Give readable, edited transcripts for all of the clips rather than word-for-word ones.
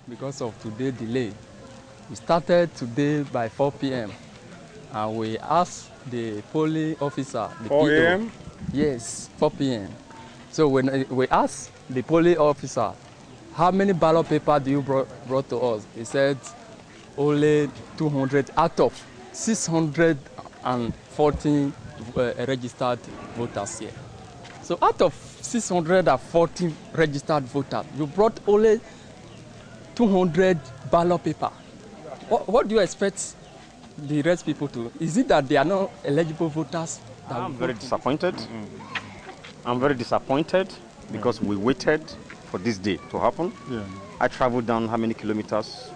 Because of today's delay, we started today by 4 p.m. and we asked the polling officer, the 4 a.m.? Yes, 4 p.m. So when we asked the polling officer, how many ballot paper do you brought to us? He said only 200 out of 614 registered voters here. So out of 614 registered voters, you brought only 200 ballot paper. What do you expect the rest people to? Is it that they are not eligible voters? I'm very disappointed. I'm very disappointed because we waited for this day to happen. Yeah. I traveled down how many kilometers,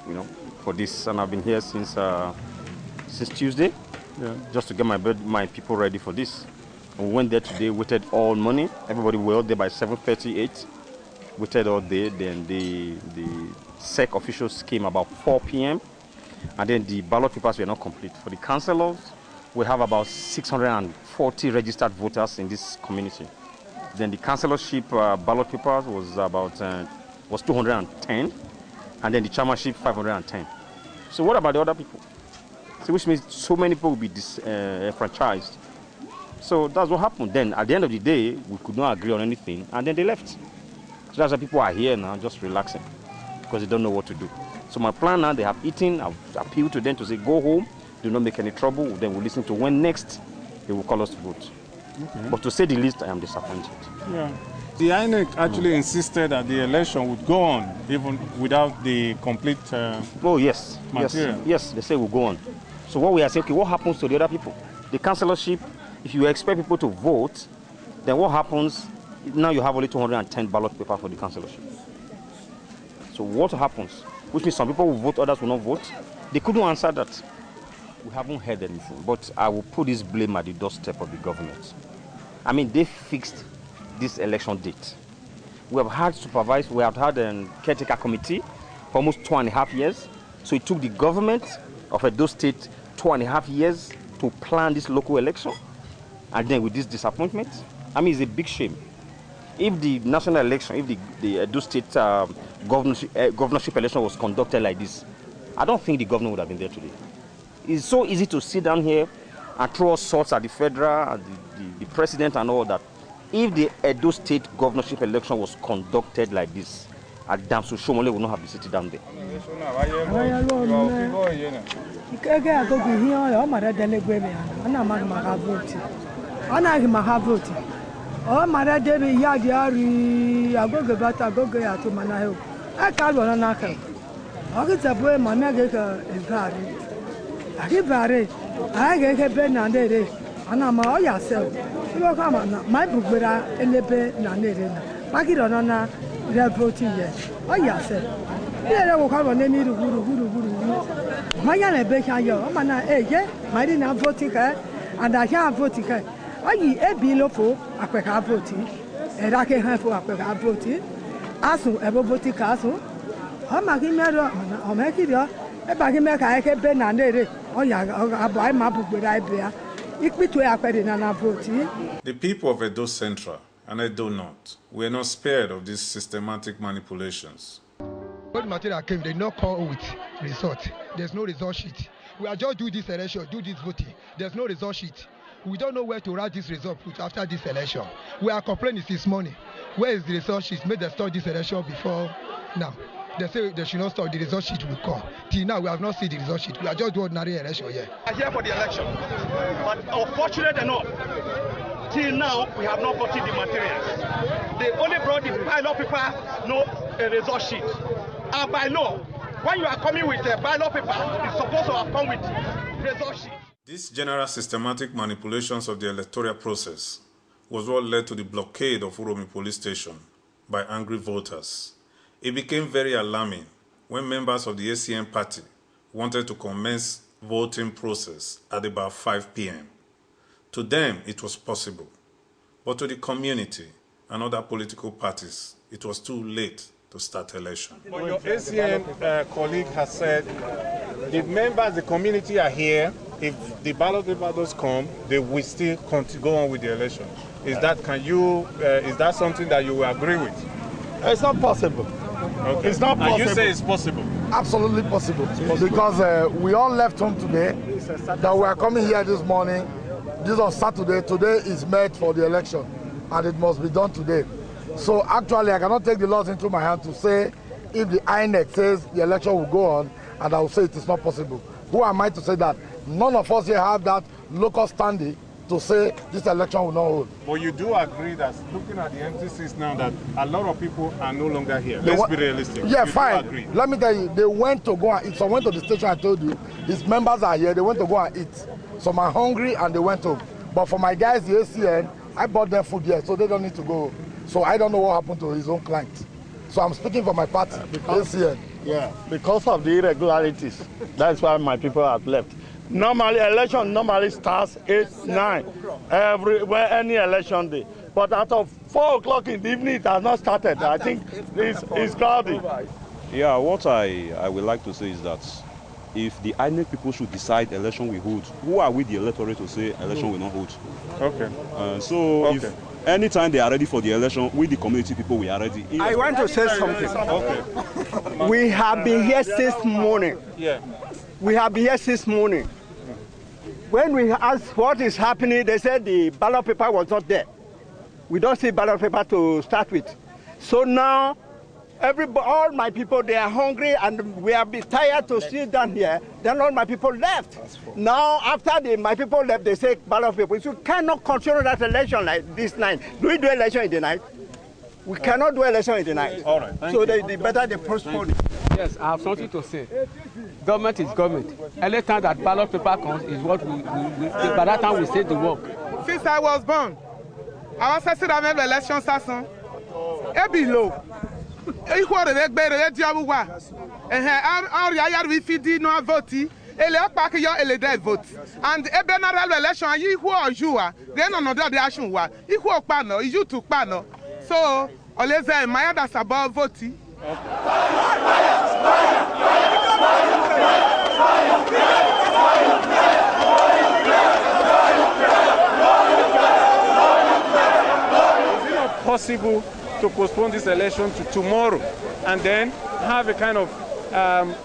for this, and I've been here since Tuesday, just to get my people ready for this. And we went there today, waited all morning. Everybody was out there by 7:38. Waited all day. Then the SEC officials came about 4 p.m. and then the ballot papers were not complete. For the councillors, we have about 640 registered voters in this community. Then the councillorship ballot papers was about 210, and then the chairmanship 510. So what about the other people? So which means so many people will be disenfranchised. So that's what happened. Then at the end of the day, we could not agree on anything, and then they left. So that's why people are here now, just relaxing, because they don't know what to do. So my plan now, they have eaten. I've appealed to them to say, go home, do not make any trouble. Then we'll listen to when next they will call us to vote. Okay. But to say the least, I am disappointed. Yeah. The INEC actually insisted that the election would go on, even without the complete material. Yes, they say we'll go on. So what we are saying, okay, what happens to the other people? The councillorship, if you expect people to vote, then what happens? Now you have only 210 ballot paper for the councillorship. So what happens? Which means some people will vote, others will not vote. They couldn't answer that. We haven't heard anything, but I will put this blame at the doorstep of the government. I mean, they fixed this election date. We have had a caretaker committee for almost 2.5 years. So it took the government of Edo State 2.5 years to plan this local election. And then with this disappointment, I mean, it's a big shame. If the national election, if the Edo State governorship election was conducted like this, I don't think the governor would have been there today. It's so easy to sit down here and throw swords at the federal, at the president and all that. If the Edo State governorship election was conducted like this, Adams Oshiomole would not have been sitting down there. The people of Edo Central and Edo North were not spared of these systematic manipulations. When the material came, they did not call with result. There's no result sheet. We are just do this election, do this voting. There's no result sheet. We don't know where to write this result after this election. We are complaining this morning. Where is the result sheet? Made them start this election before now. They say they should not stop, the result sheet will come. Till now, we have not seen the result sheet. We are just doing ordinary election here. We are here for the election. But unfortunately enough, till now, we have not gotten the materials. They only brought the ballot paper, no result sheet. And by law, when you are coming with a ballot paper, it's supposed to have come with result sheet. These general systematic manipulations of the electoral process was what led to the blockade of Uromi police station by angry voters. It became very alarming when members of the ACN party wanted to commence voting process at about 5 p.m. To them, it was possible, but to the community and other political parties, it was too late to start election. But your ACN colleague has said the members, the community are here. If the ballot paper does come, they will still go on with the election. Is that something that you will agree with? It's not possible. Okay. It's not possible. And you say it's possible? Absolutely possible. Because we all left home today, that we are coming here this morning. This on Saturday. Today is met for the election, and it must be done today. So actually, I cannot take the laws into my hand to say if the INEC says the election will go on, and I will say it is not possible. Who am I to say that? None of us here have that local standing to say this election will not hold. But you do agree that looking at the empty seats now, that a lot of people are no longer here. Let's be realistic. Yeah, you fine. Let me tell you, they went to go and eat. Some went to the station, I told you. His members are here. They went to go and eat. Some are hungry and they went home. But for my guys, the ACN, I bought them food here, so they don't need to go. So I don't know what happened to his own client. So I'm speaking for my party, ACN. Yeah, because of the irregularities. That's why my people have left. Normally, election normally starts 8, 9, any election day. But out of 4 o'clock in the evening, it has not started. I think it's cloudy. Yeah, what I would like to say is that if the INEC people should decide election will hold, who are we the electorate to say election will not hold? Okay. If anytime they are ready for the election, we the community people, we are ready. I want to say something. Okay. We have been here since morning. Yeah. We have been here since morning. When we asked what is happening, they said the ballot paper was not there. We don't see ballot paper to start with. So now, all my people, they are hungry and we have been tired to sit down here. Then all my people left. Now, after my people left, they say ballot paper. So we cannot continue that election like this night. Do we do election in the night? We cannot do election in the night. All right. So they better they postpone it. Yes, I have something to say. Government is government. Any time that ballot paper comes is what by that time we say the work. Since I was born, I was assessing the election session. Every low. Equal the better Diabuwa. Our yard we feed no vote. Ele pack your ele vote. And a general election, you who are you are, then another action wa. Equal panel, you to panel. So, always my that's about voting. Possible to postpone this election to tomorrow and then have a kind of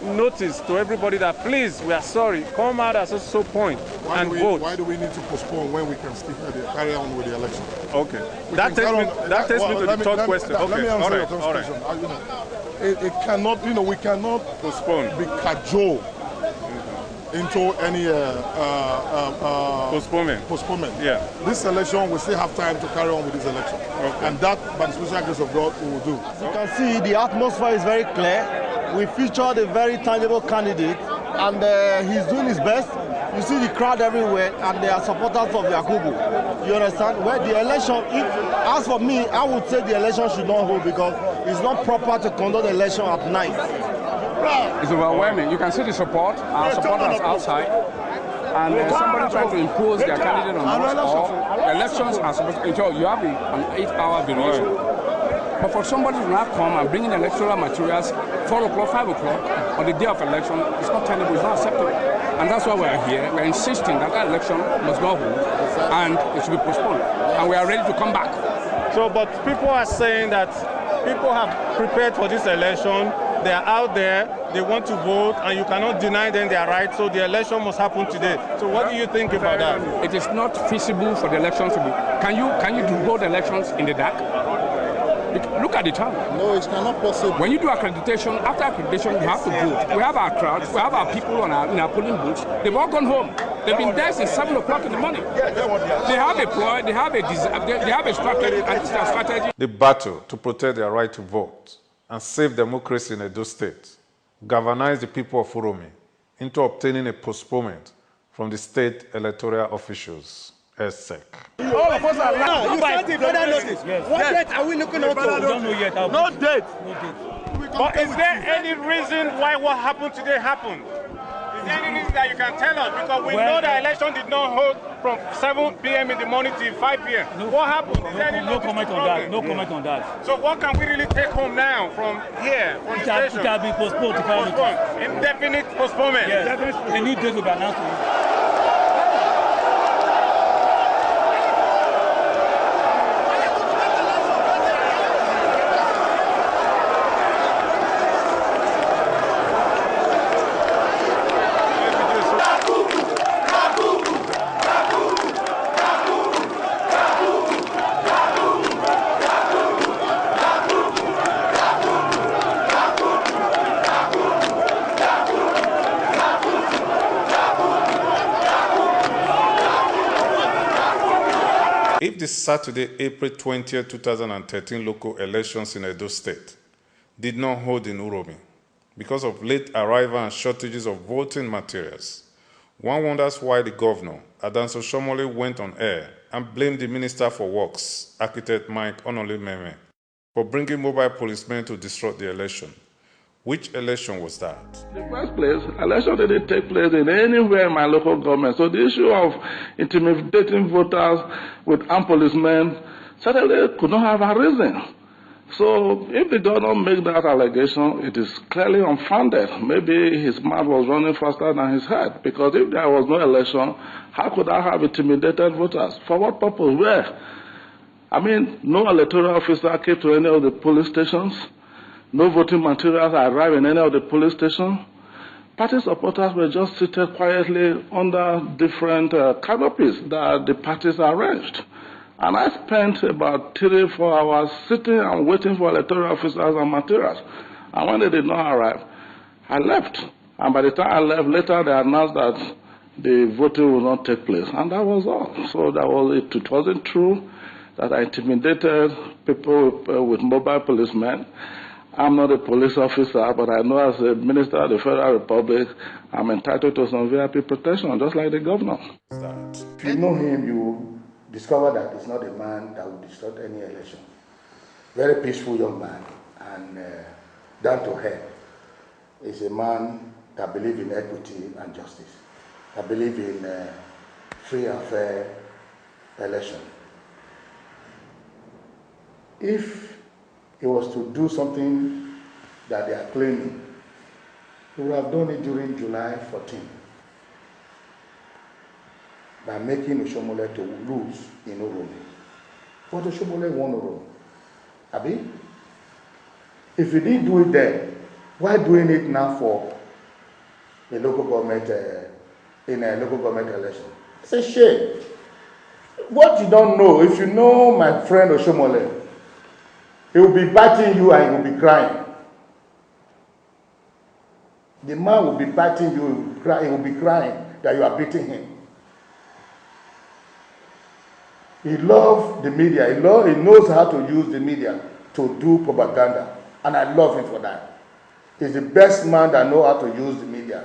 notice to everybody that please, we are sorry, come out at so point and vote. Why do we need to postpone when we can still carry on with the election? Okay. That takes me to the third question. Let me answer your all right. question. It cannot, we cannot postpone, be cajoled into any postponement. Yeah. This election, we still have time to carry on with this election. Okay. And that, by the special grace of God, we will do. As you can see, the atmosphere is very clear. We featured a very tangible candidate, and he's doing his best. You see the crowd everywhere, and they are supporters of Yakubu. You understand? Well, the election, as for me, I would say the election should not hold because it's not proper to conduct the election at night. It's overwhelming. You can see the support, our supporters outside, and somebody trying to impose their candidate on us. Or the elections are supposed to ensure you have an 8-hour duration. But for somebody to not come and bring in electoral materials 4 o'clock, 5 o'clock on the day of election, it's not tenable, it's not acceptable. And that's why we're here. We're insisting that that election must not hold and it should be postponed. And we are ready to come back. So, but people are saying that people have prepared for this election. They are out there, they want to vote, and you cannot deny them their right, so the election must happen today. So what do you think about that? It is not feasible for the elections to be... Can you do both elections in the dark? Look at the time. No, it's not possible. When you do accreditation, after accreditation, you have to vote. We have our crowds, we have our people in our polling booths. They've all gone home. They've been there since 7 o'clock in the morning. They have a ploy, they have a strategy. The battle to protect their right to vote and save democracy in Edo State galvanized the people of Uromi into obtaining a postponement from the state electoral officials, ESSEC. All of us are now. You sent a further notice. Yes. What date are we looking at? We don't know yet. No date. But is there any reason why what happened today happened? Is there any reason that you can tell us? Because we know the election did not hold from 7 p.m. in the morning till 5 p.m. No, what happened? Is there any no comment on that. No comment on that. So what can we really take home now from here, from the station? It has been postponed. Indefinite postponement. Yes. A new date will be announced. the Saturday, April 20, 2013 local elections in Edo State did not hold in Uromi because of late arrival and shortages of voting materials. One wonders why the governor, Adams Oshiomole, went on air and blamed the Minister for Works, architect Mike Onolimeme, for bringing mobile policemen to disrupt the election. Which election was that? In the first place, election didn't take place in anywhere in my local government. So the issue of intimidating voters with armed policemen certainly could not have arisen. So if the governor makes that allegation, it is clearly unfounded. Maybe his mouth was running faster than his head. Because if there was no election, how could I have intimidated voters? For what purpose? Where? I mean, no electoral officer came to any of the police stations. No voting materials arrived in any of the police stations. Party supporters were just seated quietly under different canopies that the parties arranged. And I spent about 3-4 hours sitting and waiting for electoral officers and materials. And when they did not arrive, I left. And by the time I left, later they announced that the voting would not take place. And that was all. So that was it. It wasn't true that I intimidated people with mobile policemen. I'm not a police officer, but I know as a minister of the Federal Republic, I'm entitled to some VIP protection, just like the governor. If you know him, you will discover that he's not a man that will distort any election. Very peaceful young man, and down to earth. He's a man that believes in equity and justice, that believes in free and fair election. If he was to do something that they are claiming, he would have done it during July 14 by making Oshiomole to lose in Uromi. But Oshiomole won Uromi. Abi? If he didn't do it then, why doing it now for a local government in a local government election? It's a shame. What you don't know, if you know my friend Oshiomole, he will be biting you and he will be crying. The man will be biting you, he will be crying that you are beating him. He loves the media. He knows how to use the media to do propaganda. And I love him for that. He's the best man that knows how to use the media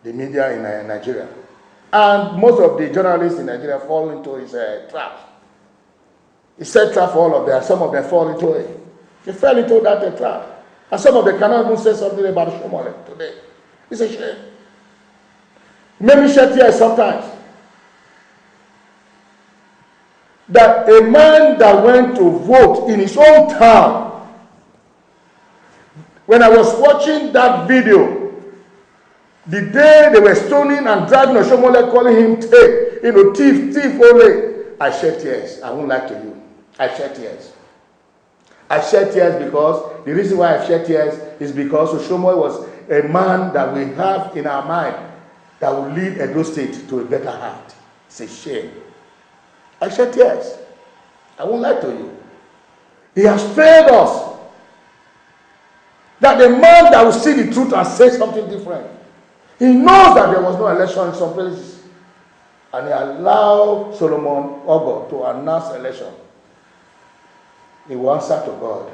in Nigeria. And most of the journalists in Nigeria fall into his traps. He set trap for all of them. Some of them fall into it. They fell into that trap. And some of them cannot even say something about Oshiomole today. It's a shame. Made me shed tears sometimes. That a man that went to vote in his own town, when I was watching that video, the day they were stoning and dragging Oshiomole, calling him thief, only, I shed tears. I won't lie to you. I shed tears. I shed tears because the reason why I shed tears is because Oshiomole was a man that we have in our mind that will lead Edo State to a better heart. It's a shame. I shed tears. I won't lie to you. He has failed us. That the man that will see the truth and say something different. He knows that there was no election in some places. And he allowed Solomon Ogo to announce election. He will answer to God.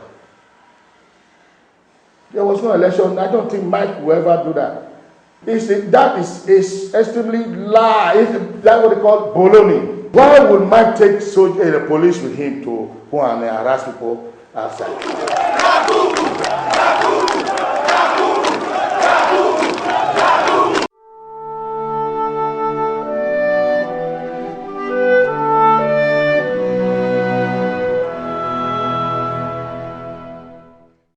There was no election. I don't think Mike will ever do that. That is extremely lie. That's what they call baloney. Why would Mike take the police with him to go and harass people outside?